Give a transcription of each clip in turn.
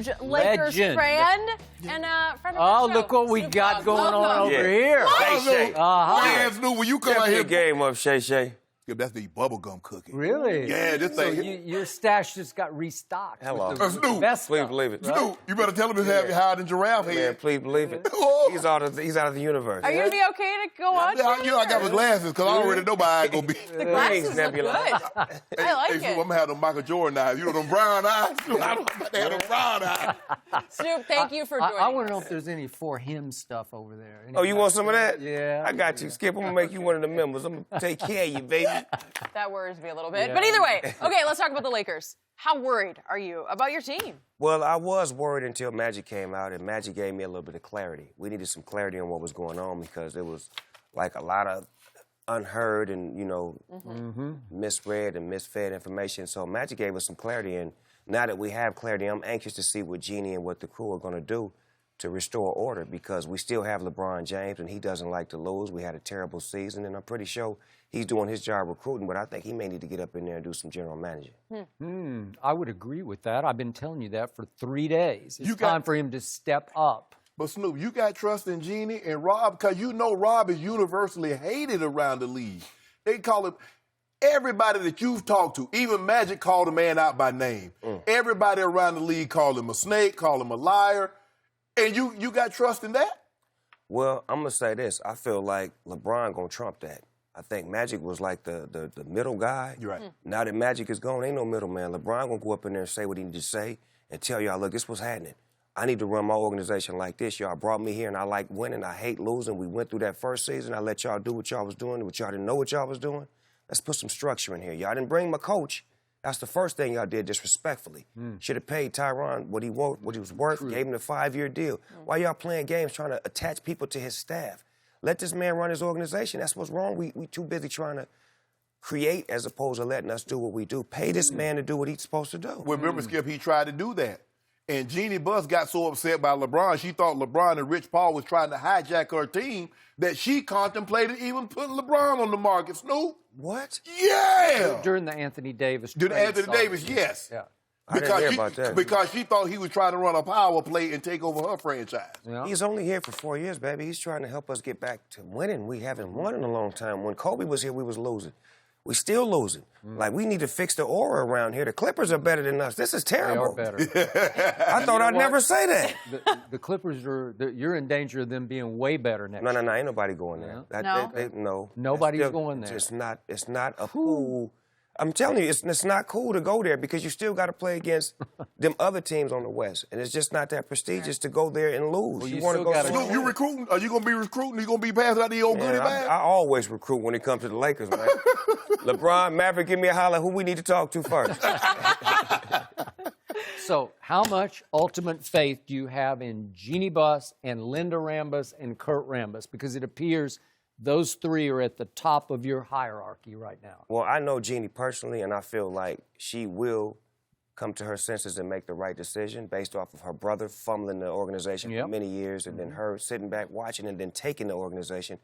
huge Lakers fan and friend of Oh, the show, look what we Snoop got Dogg. going on Welcome. over here. Shay. Uh-huh. Snoop, when you come Step out your here, game up, Shay. that's the bubblegum cookie. Really? Yeah, this So thing. your stash just got restocked. Hello. With the Snoop, best Please stuff, believe it. right? Snoop, you better tell him to have you higher than giraffe Man, head. please believe it. Oh. He's out of the universe. Are you going to be okay to go on? Yeah, you know, I got my glasses because I already know my eye going to be. The glasses look Nebula. good. I like Hey, it. Snoop, I'm going to have them Michael Jordan eyes. You know, them brown eyes? Snoop, I don't have them brown eyes. Snoop, thank you for joining I want to know us. if there's any for him stuff over there. Oh, you want some of that? Yeah. I got you, Skip. I'm going to make you one of the members. I'm going to take care of you, baby. That worries me a little bit. Yeah. But either way, okay, let's talk about the Lakers. How worried are you about your team? Well, I was worried until Magic came out, and Magic gave me a little bit of clarity. We needed some clarity on what was going on because there was, like, a lot of unheard and, misread and misfed information. So Magic gave us some clarity, and now that we have clarity, I'm anxious to see what Jeanie and what the crew are going to do to restore order because we still have LeBron James, and he doesn't like to lose. We had a terrible season, and I'm pretty sure he's doing his job recruiting, but I think he may need to get up in there and do some general managing. I would agree with that. I've been telling you that for 3 days. It's You got- time for him to step up. But, Snoop, you got trust in Jeanie and Rob because you know Rob is universally hated around the league. They call him, everybody that you've talked to, even Magic called the man out by name. Everybody around the league called him a snake, called him a liar. And you got trust in that? Well, I'm going to say this. I feel like LeBron going to trump that. I think Magic was like the middle guy. You're right. Now that Magic is gone, ain't no middleman. LeBron going to go up in there and say what he needs to say and tell y'all, look, this what's happening. I need to run my organization like this. Y'all brought me here, and I like winning. I hate losing. We went through that first season. I let y'all do what y'all was doing, but y'all didn't know what y'all was doing. Let's put some structure in here. Y'all didn't bring my coach. That's the first thing y'all did disrespectfully. Should have paid Tyronn what he was worth, gave him the 5-year deal. Why y'all playing games trying to attach people to his staff? Let this man run his organization. That's what's wrong. We too busy trying to create as opposed to letting us do what we do. Pay this man to do what he's supposed to do. Well, remember, Skip, he tried to do that. And Jeanie Buss got so upset by LeBron, she thought LeBron and Rich Paul was trying to hijack her team that she contemplated even putting LeBron on the market. Snoop? What? Yeah! During the Anthony Davis During trade Anthony saga. Davis, yes. Yeah. I didn't hear about that. Because she thought he was trying to run a power play and take over her franchise. Yeah. He's only here for 4 years, baby. He's trying to help us get back to winning. We haven't won in a long time. When Kobe was here, we was losing. We still losing. Like, we need to fix the aura around here. The Clippers are better than us. This is They terrible. are better. I thought I'd never say that. The Clippers you're in danger of them being way better next No, year. ain't nobody going there. No. Nobody's That's still- going there. It's not a cool. I'm telling you, it's not cool to go there because you still got to play against them other teams on the West, and it's just not that prestigious to go there and lose. Well, you you want to still go. gotta- Snoop, you recruiting? Are you going to be recruiting? You going to be passing out the old goodie Man, bag? I always recruit when it comes to the Lakers, man. LeBron, Maverick, give me a holler. Who we need to talk to first? So how much ultimate faith do you have in Jeanie Buss and Linda Rambus and Kurt Rambus? Because it appears those three are at the top of your hierarchy right now. Well, I know Jeanie personally, and I feel like she will come to her senses and make the right decision based off of her brother fumbling the organization for many years and then her sitting back watching and then taking the organization.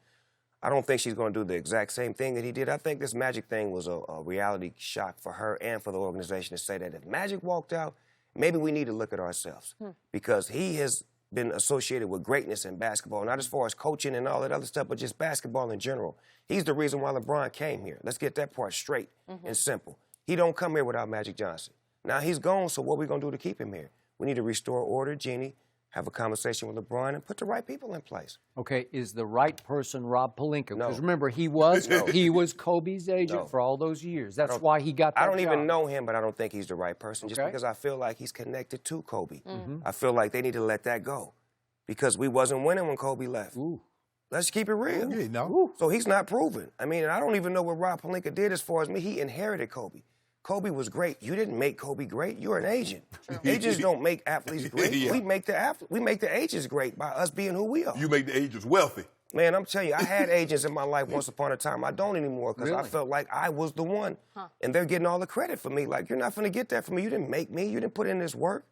I don't think she's going to do the exact same thing that he did. I think this Magic thing was a reality shock for her and for the organization to say that if Magic walked out, maybe we need to look at ourselves because he has been associated with greatness in basketball, not as far as coaching and all that other stuff, but just basketball in general. He's the reason why LeBron came here. Let's get that part straight and simple. He don't come here without Magic Johnson. Now he's gone, so what are we going to do to keep him here? We need to restore order, Jeanie, have a conversation with LeBron, and put the right people in place. Okay, is the right person Rob Pelinka? No. Because remember, he was Kobe's agent for all those years. That's why he got that I don't even job. know him, but I don't think he's the right person just Okay. because I feel like he's connected to Kobe. I feel like they need to let that go because we wasn't winning when Kobe left. Ooh. Let's keep it real. Yeah, no. So he's not proven. I mean, I don't even know what Rob Pelinka did as far as me. He inherited Kobe. Kobe was great. You didn't make Kobe great. You're an agent. Agents don't make athletes great. Yeah. We make the agents great by us being who we are. You make the agents wealthy. Man, I'm telling you, I had agents in my life once upon a time. I don't anymore because I Really? felt like I was the one. And they're getting all the credit for me. Like, you're not going to get that from me. You didn't make me. You didn't put in this work.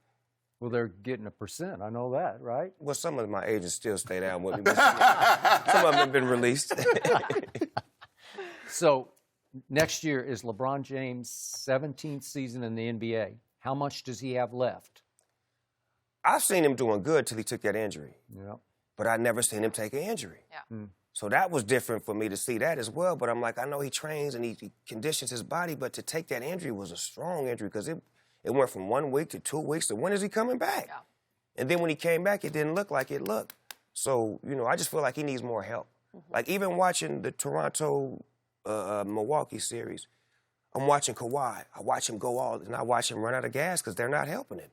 Well, they're getting 1%. I know that, right? Well, some of my agents still stay down with me. But some of them have been released. So next year is LeBron James' 17th season in the NBA. How much does he have left? I've seen him doing good till he took that injury. Yeah. But I never seen him take an injury. Yeah. So that was different for me to see that as well. But I'm like, I know he trains and he conditions his body, but to take that injury was a strong injury because it went from 1 week to 2 weeks to when is he coming back? Yeah. And then when he came back, it didn't look like it looked. So, I just feel like he needs more help. Like even watching the Toronto Milwaukee series, I'm watching Kawhi. I watch him go all, and I watch him run out of gas because they're not helping him.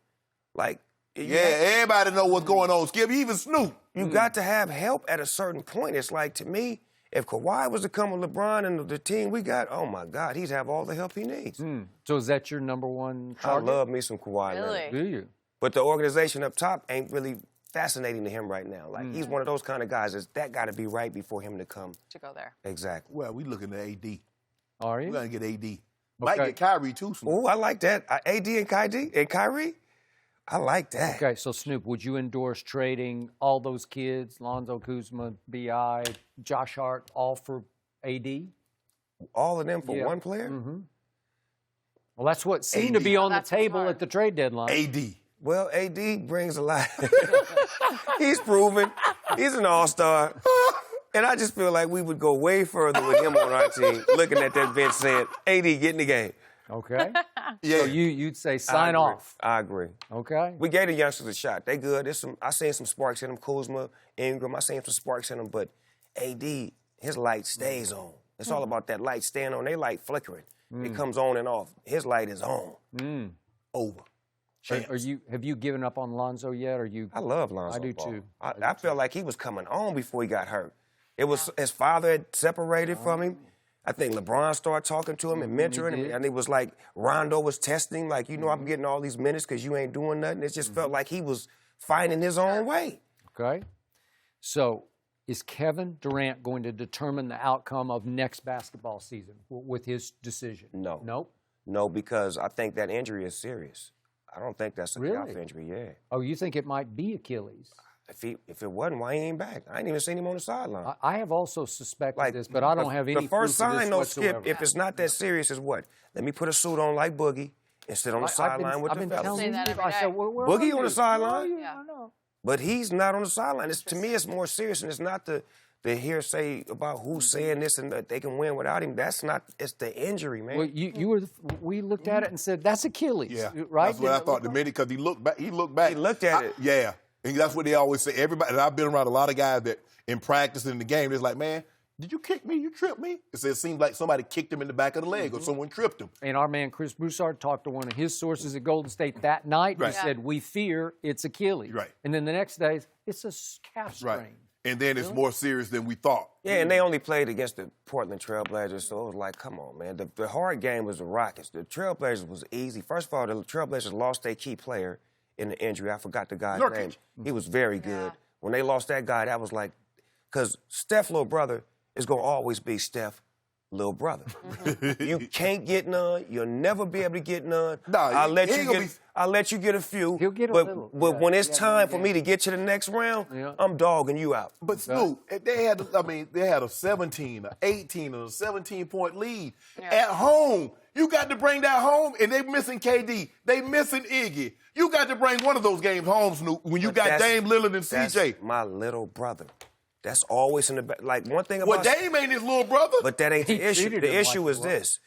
Like, everybody know what's going on, Skip. Even Snoop. You got to have help at a certain point. It's like, to me, if Kawhi was to come with LeBron and the team we got, oh, my God, he'd have all the help he needs. So is that your number one target? I love me some Kawhi Really? Leonard. Do you? But the organization up top ain't really fascinating to him right now. Like, he's one of those kind of guys that got to be right before him to come. To go there. Exactly. Well, we looking at AD. Are you? We're going to get AD. Might get Kyrie, too, Snoop. Oh, I like that. AD and Kyrie? I like that. Okay, so Snoop, would you endorse trading all those kids, Lonzo Kuzma, B.I., Josh Hart, all for AD? All of them for one player? Well, that's what seemed to be on the That's table smart. at the trade deadline. AD. Well, AD brings a lot. He's proven. He's an all-star. And I just feel like we would go way further with him on our team, looking at that bench saying, AD, get in the game. Okay. Yeah. So you'd say sign I agree. off. I agree. Okay. We gave the youngsters a shot. They good. I seen some sparks in them. Kuzma, Ingram, I seen some sparks in them. But AD, his light stays on. It's all about that light staying on. They light flickering. It comes on and off. His light is on. Over. Have you given up on Lonzo yet? Or you? I love Lonzo I do Ball. too. I felt like he was coming on before he got hurt. It was his father had separated from him. I think LeBron started talking to him and mentoring him. And it was like Rondo was testing, like, I'm getting all these minutes because you ain't doing nothing. It just felt like he was finding his own way. Okay. So is Kevin Durant going to determine the outcome of next basketball season with his decision? No. Nope. No, because I think that injury is serious. I don't think that's a calf Really? injury, yeah. Oh, you think it might be Achilles? If it wasn't, why he ain't back? I ain't even seen him on the sideline. I have also suspected this, but I don't have any The first proof of this sign, though, whatsoever. Skip, if it's not that serious, is what? Let me put a suit on like Boogie and sit on the sideline with the fellas. Say that every I said, day. where Boogie are on the you? sideline? Where are you? Yeah. I know. But he's not on the sideline. To me, it's more serious, and it's not the hearsay about who's saying this and that they can win without him. That's not. It's the injury, man. Well, we looked at it and said, that's Achilles, Yeah. right? That's what I thought the minute, because he looked back. He looked back. He looked at it. Yeah. And that's what they always say. Everybody, and I've been around a lot of guys that in practice in the game, they're like, man, did you kick me? You tripped me? It seems like somebody kicked him in the back of the leg or someone tripped him. And our man Chris Broussard talked to one of his sources at Golden State that night. Right. He said, we fear it's Achilles. Right. And then the next day, it's a calf strain. Right. And then it's more serious than we thought. Yeah, and they only played against the Portland Trailblazers, so it was like, come on, man. The hard game was the Rockets. The Trailblazers was easy. First of all, the Trailblazers lost their key player in the injury. I forgot the guy's Nurkic. name. He was very good. When they lost that guy, that was like, because Steph's little brother is going to always be Steph, little brother. You can't get none. You'll never be able to get none. Nah, I'll let he you get a few. He'll get a but, little. But Yeah, when it's yeah, time for yeah. me to get to the next round, Yeah. I'm dogging you out. But Snoop, they had a 17, an 18, and a 17-point lead at home. You got to bring that home, and they missing KD. They missing Iggy. You got to bring one of those games home, Snoop, when you got Dame Lillard and That's CJ. my little brother. That's always in the back. Like, one thing Well, about... Dame ain't his little brother. But that ain't the He issue. treated The him issue like is one. this.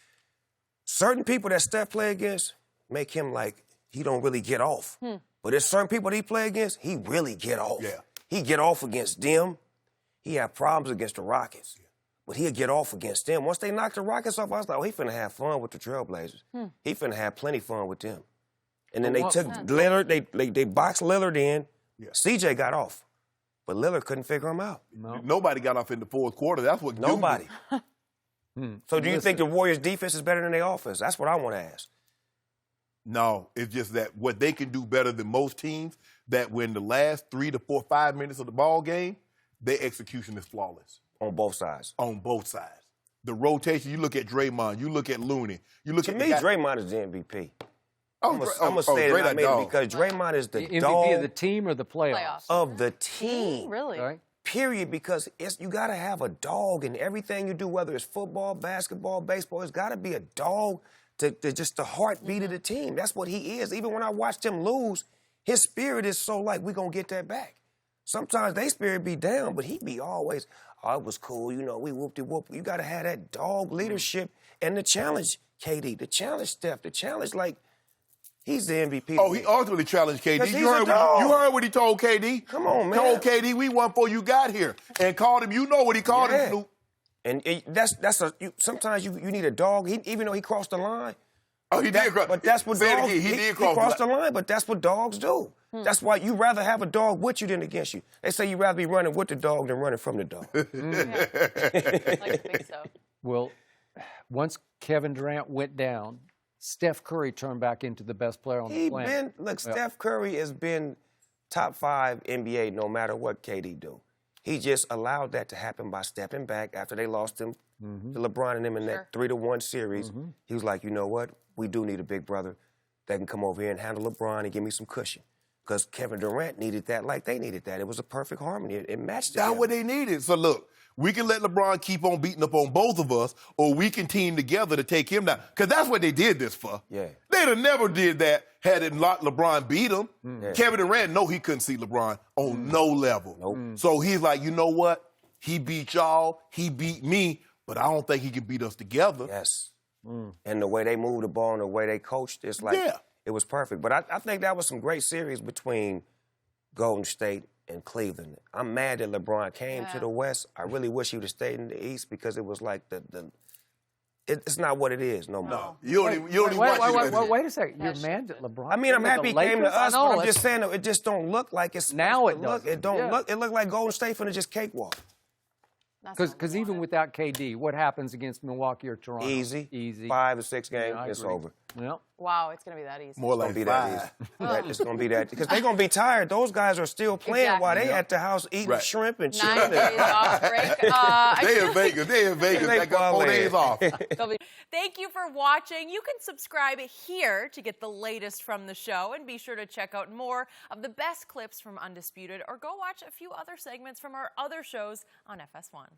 Certain people that Steph play against make him like he don't really get off. But there's certain people that he play against, he really get off. Yeah. He get off against them. He have problems against the Rockets. But he'll get off against them. Once they knock the Rockets off, I was like, oh, he finna have fun with the Trailblazers. He finna have plenty fun with them. And then they took Lillard, they boxed Lillard in. Yeah. CJ got off. But Lillard couldn't figure him out. Nobody got off in the fourth quarter. That's what Nobody. So do you think the Warriors' defense is better than their offense? That's what I want to ask. No, it's just that what they can do better than most teams, that when the last 3 to 4, 5 minutes of the ball game, their execution is flawless. On both sides. On both sides. The rotation, you look at Draymond, you look at Looney, you look To at me, Draymond is the MVP. I'm going to say it, I mean, because Draymond is the MVP dog of the team or the playoffs? of the team. Really? Right. Period, because you got to have a dog in everything you do, whether it's football, basketball, baseball. It's got to be a dog to just the heartbeat of the team. That's what he is. Even when I watched him lose, His spirit is so like, we gonna get that back. Sometimes they spirit be down, but he be always, oh, it was cool, you know, we whoop-de-whoop. You gotta have that dog leadership and the challenge, KD, the challenge Steph, the challenge, like, he's the MVP. Oh, he ultimately challenged KD. He's a dog. You heard what he told KD? Come on, man. Told KD we won before you got here. And called him, you know what he called him, Snoop. And sometimes you need a dog, even though he crossed the line. Oh, he did cross. But that's what dogs, he did cross he crossed the line, but that's what dogs do. That's why you rather have a dog with you than against you. They say you'd rather be running with the dog than running from the dog. I like to think so. Well, once Kevin Durant went down, Steph Curry turned back into the best player on the planet. Steph Curry has been top 5 NBA no matter what KD do. He just allowed that to happen by stepping back after they lost him to LeBron and them in that 3-1 series. He was like, you know what? We do need a big brother that can come over here and handle LeBron and give me some cushion. Because Kevin Durant needed that like they needed that. It was a perfect harmony. It matched together. That's what they needed. So look, we can let LeBron keep on beating up on both of us, or we can team together to take him down. Because that's what they did this for. Yeah. They'd have never did that had it not LeBron beat him. Yeah. Kevin Durant, no, he couldn't see LeBron on no level. Nope. So he's like, you know what? He beat y'all. He beat me. But I don't think he can beat us together. Yes. And the way they moved the ball and the way they coached, it's like, it was perfect. But I think that was some great series between Golden State and Cleveland. I'm mad that LeBron came to the West. I really wish he would have stayed in the East because it was like it's not what it is no more. No, you don't even watch it. Wait a second. You're mad at LeBron? I mean, I'm happy he came to us, but I'm just saying it just don't look like it's now it look. It don't look. It looked like Golden State finna just cakewalk. Because even without KD, what happens against Milwaukee or Toronto? Easy. 5 or 6 games, it's over. Yep. Wow, it's going to be that easy. More like 5. It's going to be that. Because they're going to be tired. Those guys are still playing while they at the house eating shrimp and chicken. 9 days off break. They in Vegas. They got 4 days off. Thank you for watching. You can subscribe here to get the latest from the show, and be sure to check out more of the best clips from Undisputed, or go watch a few other segments from our other shows on FS1.